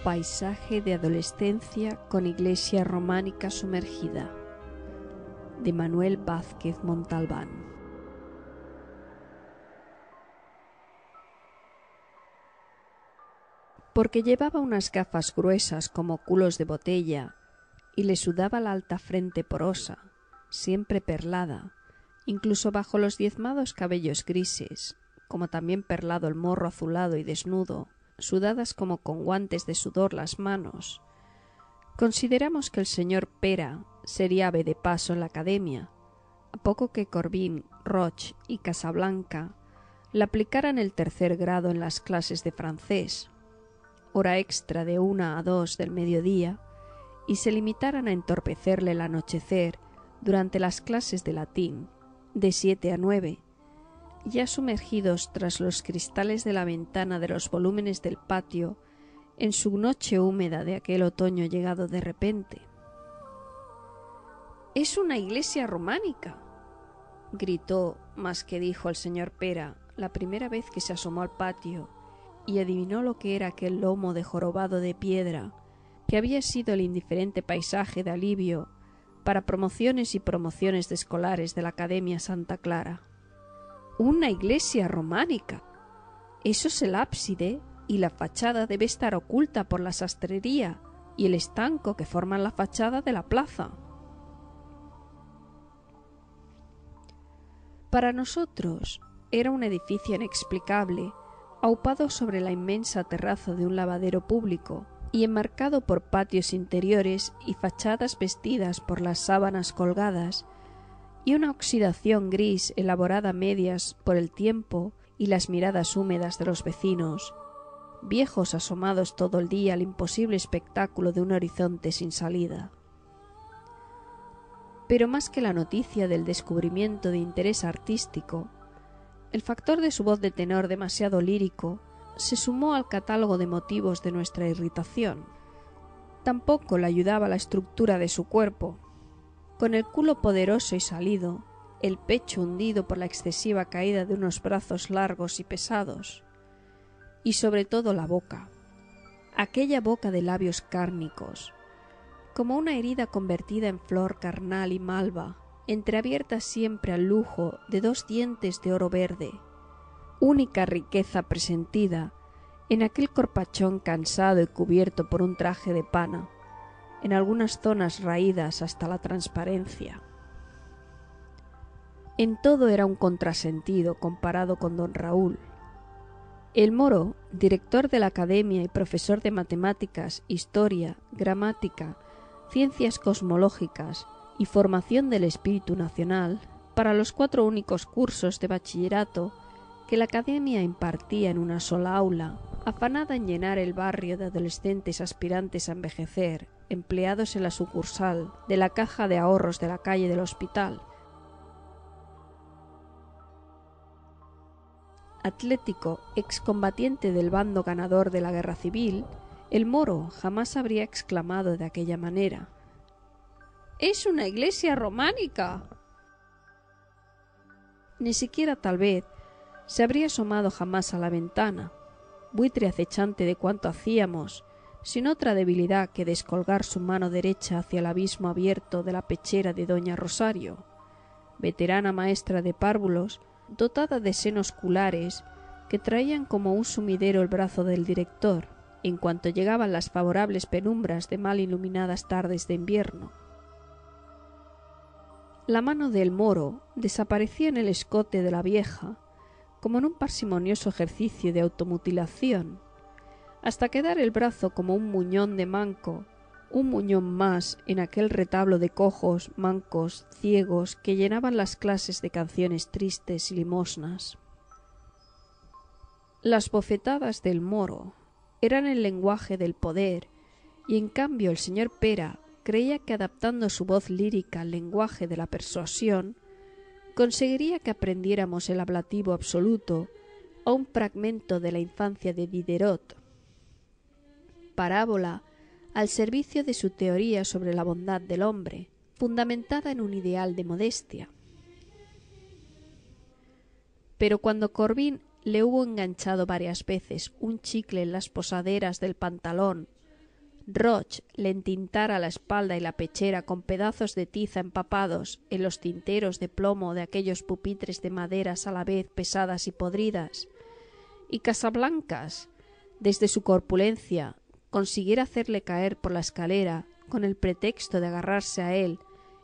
Paisaje de adolescencia con iglesia románica sumergida, de Manuel Vázquez Montalbán. Porque llevaba unas gafas gruesas como culos de botella y le sudaba la alta frente porosa, siempre perlada, incluso bajo los diezmados cabellos grises, como también perlado el morro azulado y desnudo, sudadas como con guantes de sudor las manos. Consideramos que el señor Pera sería ave de paso en la academia, a poco que Corbin, Roch y Casablanca le aplicaran el tercer grado en las clases de francés, hora extra de 1 a 2 del mediodía, y se limitaran a entorpecerle el anochecer durante las clases de latín, de 7 a 9, ya sumergidos tras los cristales de la ventana de los volúmenes del patio en su noche húmeda de aquel otoño llegado de repente. «¡Es una iglesia románica!», gritó, más que dijo el señor Pera, la primera vez que se asomó al patio y adivinó lo que era aquel lomo de jorobado de piedra que había sido el indiferente paisaje de alivio para promociones y promociones de escolares de la Academia Santa Clara. «¡Una iglesia románica! Eso es el ábside, y la fachada debe estar oculta por la sastrería y el estanco que forman la fachada de la plaza». Para nosotros era un edificio inexplicable, aupado sobre la inmensa terraza de un lavadero público y enmarcado por patios interiores y fachadas vestidas por las sábanas colgadas, y una oxidación gris elaborada a medias por el tiempo y las miradas húmedas de los vecinos, viejos asomados todo el día al imposible espectáculo de un horizonte sin salida. Pero más que la noticia del descubrimiento de interés artístico, el factor de su voz de tenor demasiado lírico se sumó al catálogo de motivos de nuestra irritación. Tampoco le ayudaba la estructura de su cuerpo, con el culo poderoso y salido, el pecho hundido por la excesiva caída de unos brazos largos y pesados, y sobre todo la boca, aquella boca de labios cárnicos, como una herida convertida en flor carnal y malva, entreabierta siempre al lujo de 2 dientes de oro verde, única riqueza presentida en aquel corpachón cansado y cubierto por un traje de pana, en algunas zonas raídas hasta la transparencia. En todo era un contrasentido comparado con don Raúl. El moro, director de la academia y profesor de matemáticas, historia, gramática, ciencias cosmológicas y formación del espíritu nacional, para los 4 únicos cursos de bachillerato que la academia impartía en una sola aula, afanada en llenar el barrio de adolescentes aspirantes a envejecer, empleados en la sucursal de la caja de ahorros de la calle del Hospital. Atlético, excombatiente del bando ganador de la guerra civil, el moro jamás habría exclamado de aquella manera: «¡Es una iglesia románica!». Ni siquiera tal vez se habría asomado jamás a la ventana, buitre acechante de cuanto hacíamos, sin otra debilidad que descolgar su mano derecha hacia el abismo abierto de la pechera de doña Rosario, veterana maestra de párvulos, dotada de senos culares que traían como un sumidero el brazo del director, en cuanto llegaban las favorables penumbras de mal iluminadas tardes de invierno. La mano del moro desaparecía en el escote de la vieja, como en un parsimonioso ejercicio de automutilación, hasta quedar el brazo como un muñón de manco, un muñón más en aquel retablo de cojos, mancos, ciegos que llenaban las clases de canciones tristes y limosnas. Las bofetadas del moro eran el lenguaje del poder, y en cambio el señor Pera creía que adaptando su voz lírica al lenguaje de la persuasión, conseguiría que aprendiéramos el ablativo absoluto o un fragmento de la infancia de Diderot, parábola al servicio de su teoría sobre la bondad del hombre, fundamentada en un ideal de modestia. pero cuando Corbin le hubo enganchado varias veces un chicle en las posaderas del pantalón, Roch le entintara la espalda y la pechera con pedazos de tiza empapados en los tinteros de plomo de aquellos pupitres de maderas a la vez pesadas y podridas, y Casablancas, desde su corpulencia, consiguiera hacerle caer por la escalera con el pretexto de agarrarse a él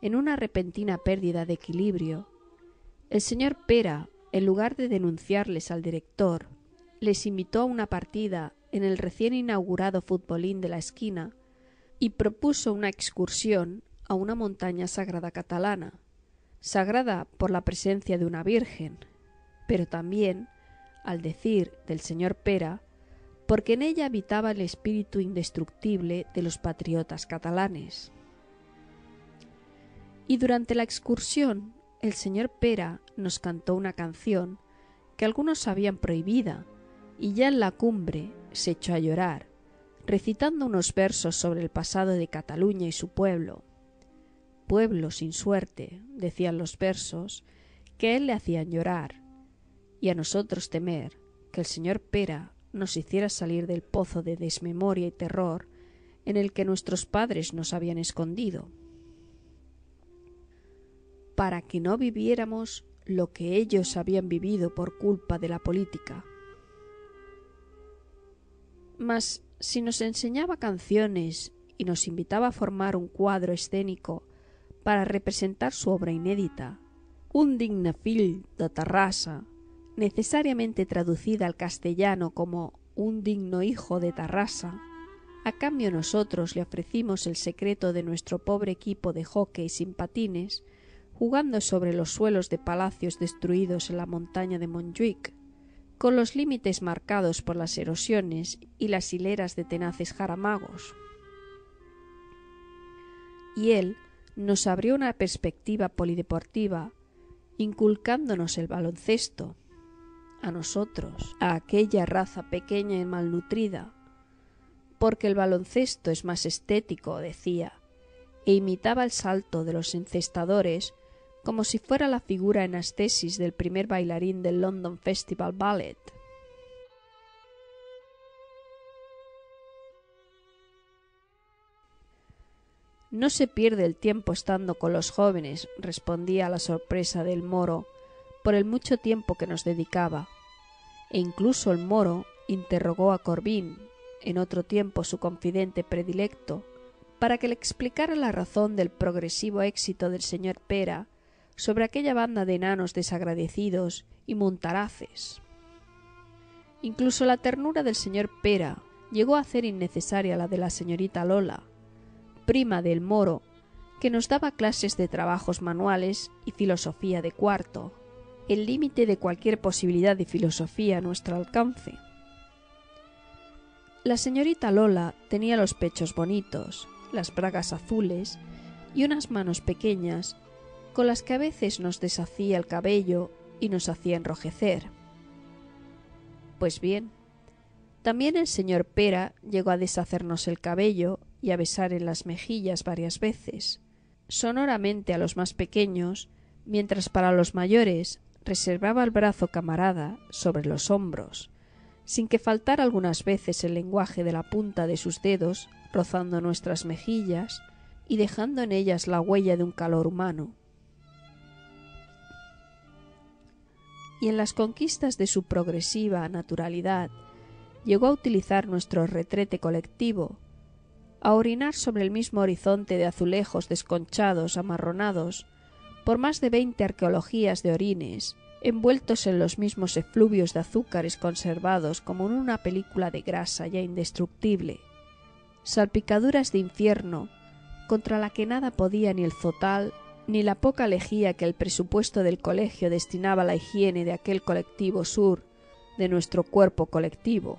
en una repentina pérdida de equilibrio, el señor Pera, en lugar de denunciarles al director, les invitó a una partida en el recién inaugurado futbolín de la esquina y propuso una excursión a una montaña sagrada catalana, sagrada por la presencia de una virgen, pero también, al decir del señor Pera, porque en ella habitaba el espíritu indestructible de los patriotas catalanes. Y durante la excursión el señor Pera nos cantó una canción que algunos sabían prohibida, y ya en la cumbre se echó a llorar, recitando unos versos sobre el pasado de Cataluña y su pueblo. Pueblo sin suerte, decían los versos, que a él le hacían llorar, y a nosotros temer que el señor Pera nos hiciera salir del pozo de desmemoria y terror en el que nuestros padres nos habían escondido, para que no viviéramos lo que ellos habían vivido por culpa de la política. Mas si nos enseñaba canciones y nos invitaba a formar un cuadro escénico para representar su obra inédita, un digne fill de Tarrasa, necesariamente traducida al castellano como un digno hijo de Tarrasa, a cambio nosotros le ofrecimos el secreto de nuestro pobre equipo de hockey sin patines, jugando sobre los suelos de palacios destruidos en la montaña de Montjuic, con los límites marcados por las erosiones y las hileras de tenaces jaramagos. Y él nos abrió una perspectiva polideportiva, inculcándonos el baloncesto, a nosotros, a aquella raza pequeña y malnutrida, porque el baloncesto es más estético, decía, e imitaba el salto de los encestadores como si fuera la figura en ascesis del primer bailarín del London Festival Ballet. No se pierde el tiempo estando con los jóvenes, respondía a la sorpresa del moro, por el mucho tiempo que nos dedicaba. E incluso el moro interrogó a Corbin, en otro tiempo su confidente predilecto, para que le explicara la razón del progresivo éxito del señor Pera sobre aquella banda de enanos desagradecidos y montaraces. Incluso la ternura del señor Pera llegó a hacer innecesaria la de la señorita Lola, prima del moro, que nos daba clases de trabajos manuales y filosofía de cuarto, el límite de cualquier posibilidad de filosofía a nuestro alcance. La señorita Lola tenía los pechos bonitos, las bragas azules y unas manos pequeñas con las que a veces nos deshacía el cabello y nos hacía enrojecer. Pues bien, también el señor Pera llegó a deshacernos el cabello y a besar en las mejillas varias veces, sonoramente a los más pequeños, mientras para los mayores reservaba el brazo camarada sobre los hombros, sin que faltara algunas veces el lenguaje de la punta de sus dedos rozando nuestras mejillas y dejando en ellas la huella de un calor humano. Y en las conquistas de su progresiva naturalidad llegó a utilizar nuestro retrete colectivo, a orinar sobre el mismo horizonte de azulejos desconchados, amarronados, por más de 20 arqueologías de orines, envueltos en los mismos efluvios de azúcares conservados como en una película de grasa ya indestructible, salpicaduras de infierno contra la que nada podía ni el zotal ni la poca lejía que el presupuesto del colegio destinaba a la higiene de aquel colectivo sur de nuestro cuerpo colectivo.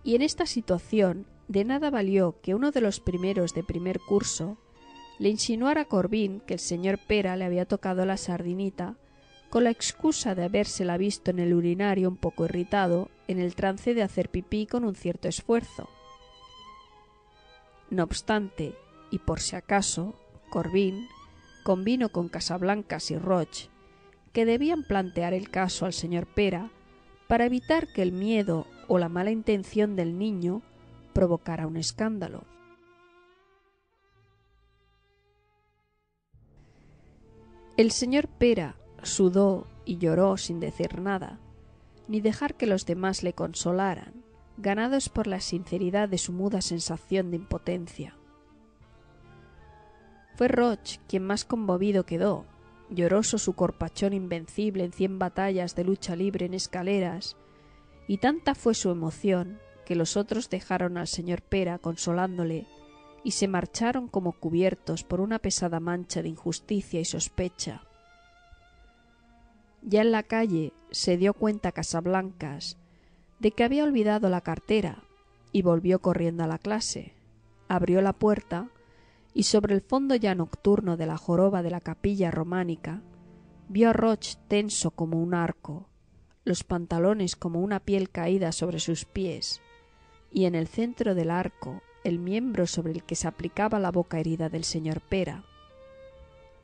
Y en esta situación de nada valió que uno de los primeros de primer curso le insinuara a Corbin que el señor Pera le había tocado la sardinita con la excusa de habérsela visto en el urinario un poco irritado en el trance de hacer pipí con un cierto esfuerzo. No obstante, y por si acaso, Corbin, convino con Casablancas y Roch que debían plantear el caso al señor Pera para evitar que el miedo o la mala intención del niño provocara un escándalo. El señor Pera sudó y lloró sin decir nada, ni dejar que los demás le consolaran, ganados por la sinceridad de su muda sensación de impotencia. Fue Roch quien más conmovido quedó, lloroso su corpachón invencible en 100 batallas de lucha libre en escaleras, y tanta fue su emoción que los otros dejaron al señor Pera consolándole y se marcharon como cubiertos por una pesada mancha de injusticia y sospecha. Ya en la calle se dio cuenta Casablancas de que había olvidado la cartera y volvió corriendo a la clase. Abrió la puerta y sobre el fondo ya nocturno de la joroba de la capilla románica vio a Roch tenso como un arco, los pantalones como una piel caída sobre sus pies, y en el centro del arco el miembro sobre el que se aplicaba la boca herida del señor Pera,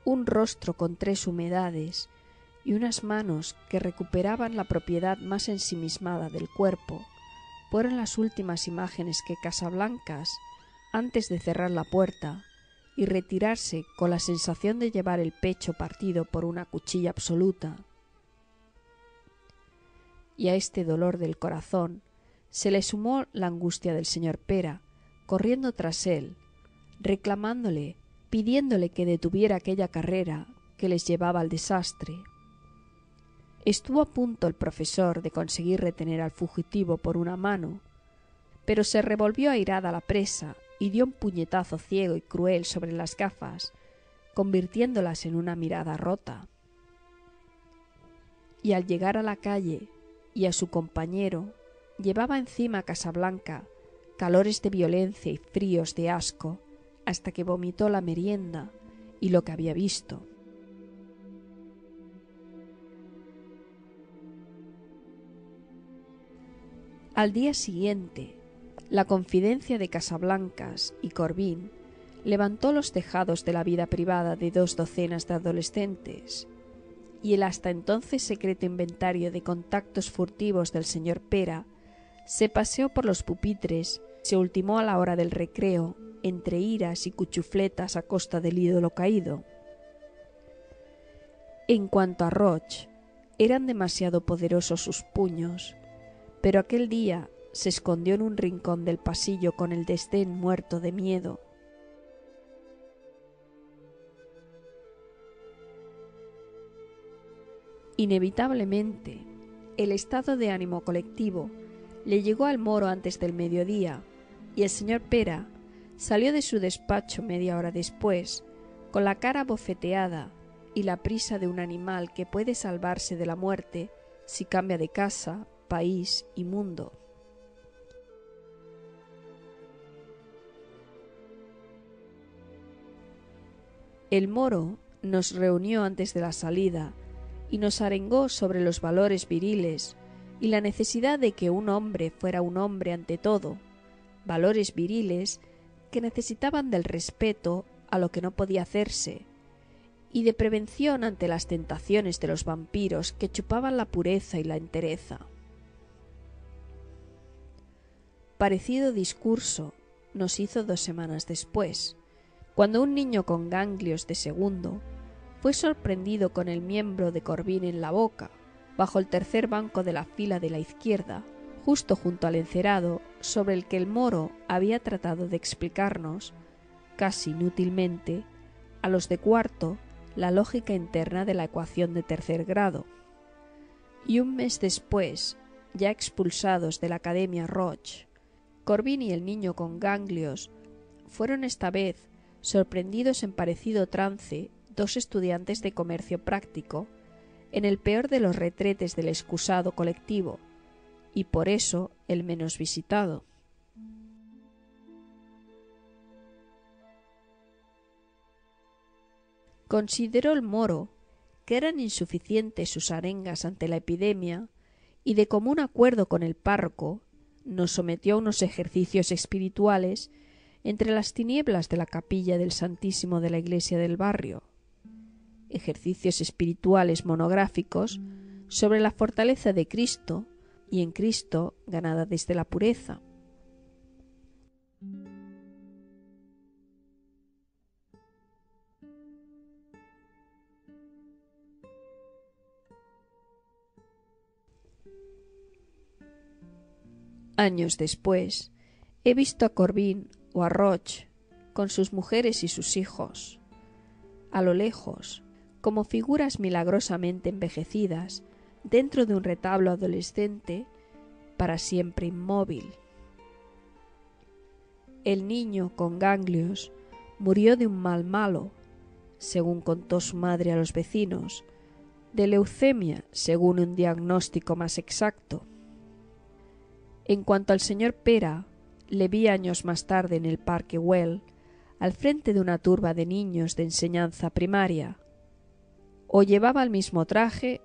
un rostro con 3 humedades y unas manos que recuperaban la propiedad más ensimismada del cuerpo, fueron las últimas imágenes que Casablancas, antes de cerrar la puerta y retirarse con la sensación de llevar el pecho partido por una cuchilla absoluta. Y a este dolor del corazón se le sumó la angustia del señor Pera, corriendo tras él, reclamándole, pidiéndole que detuviera aquella carrera que les llevaba al desastre. Estuvo a punto el profesor de conseguir retener al fugitivo por una mano, pero se revolvió airada la presa y dio un puñetazo ciego y cruel sobre las gafas, convirtiéndolas en una mirada rota. Y al llegar a la calle y a su compañero, llevaba encima a Casablanca calores de violencia y fríos de asco, hasta que vomitó la merienda y lo que había visto. Al día siguiente, la confidencia de Casablancas y Corbín levantó los tejados de la vida privada de 2 docenas de adolescentes, y el hasta entonces secreto inventario de contactos furtivos del señor Pera se paseó por los pupitres, se ultimó a la hora del recreo, entre iras y cuchufletas a costa del ídolo caído. En cuanto a Roch, eran demasiado poderosos sus puños, pero aquel día se escondió en un rincón del pasillo con el desdén muerto de miedo. Inevitablemente, el estado de ánimo colectivo le llegó al moro antes del mediodía, y el señor Pera salió de su despacho media hora después, con la cara bofeteada y la prisa de un animal que puede salvarse de la muerte si cambia de casa, país y mundo. El moro nos reunió antes de la salida y nos arengó sobre los valores viriles y la necesidad de que un hombre fuera un hombre ante todo, valores viriles que necesitaban del respeto a lo que no podía hacerse y de prevención ante las tentaciones de los vampiros que chupaban la pureza y la entereza. Parecido discurso nos hizo 2 semanas después, cuando un niño con ganglios de segundo fue sorprendido con el miembro de Corbín en la boca, bajo el tercer banco de la fila de la izquierda, justo junto al encerado sobre el que el moro había tratado de explicarnos, casi inútilmente, a los de cuarto, la lógica interna de la ecuación de 3er grado. Y un mes después, ya expulsados de la Academia Roch, Corbín y el niño con ganglios fueron esta vez sorprendidos en parecido trance 2 estudiantes de comercio práctico en el peor de los retretes del excusado colectivo, y por eso el menos visitado. Consideró el moro que eran insuficientes sus arengas ante la epidemia y de común acuerdo con el párroco nos sometió a unos ejercicios espirituales entre las tinieblas de la capilla del Santísimo de la iglesia del barrio, ejercicios espirituales monográficos sobre la fortaleza de Cristo y en Cristo ganada desde la pureza. Años después, he visto a Corbin o a Roche con sus mujeres y sus hijos, a lo lejos, como figuras milagrosamente envejecidas dentro de un retablo adolescente para siempre inmóvil. El niño con ganglios murió de un mal malo, según contó su madre a los vecinos, de leucemia, según un diagnóstico más exacto. En cuanto al señor Pera, le vi años más tarde en el Parque Güell, al frente de una turba de niños de enseñanza primaria. O llevaba el mismo traje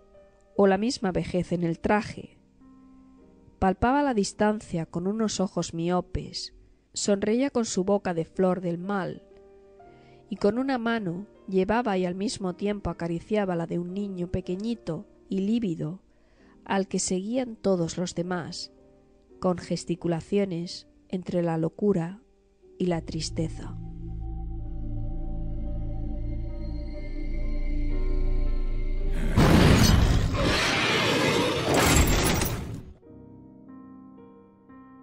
o la misma vejez en el traje. Palpaba la distancia con unos ojos miopes, sonreía con su boca de flor del mal, y con una mano llevaba y al mismo tiempo acariciaba la de un niño pequeñito y lívido, al que seguían todos los demás, con gesticulaciones entre la locura y la tristeza.